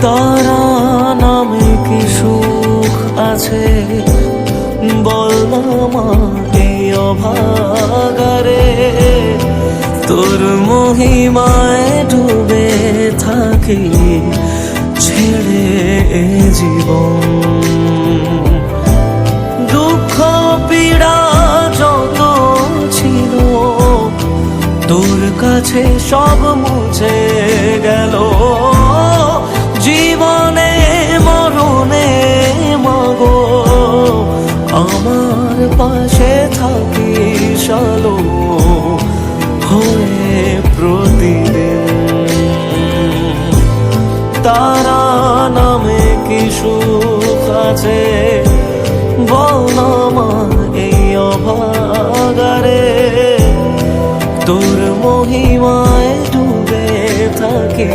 তারা নামে কি সুখ আছে বল না মা এই অভাগারে। তোর মহিমায় ডুবে থাকি ছেড়ে এ জীবন। দুঃখ পীড়া যত ছিল তোর কাছে সব মুছে গেল। জীবনে মরণে মাগো আমার পাশে থাকিস আলো হয়ে প্রতিদিন। তারা নামে কি সুখ আছে বল না মা এই অভাগারে। তোর মহিমায় ডুবে থাকি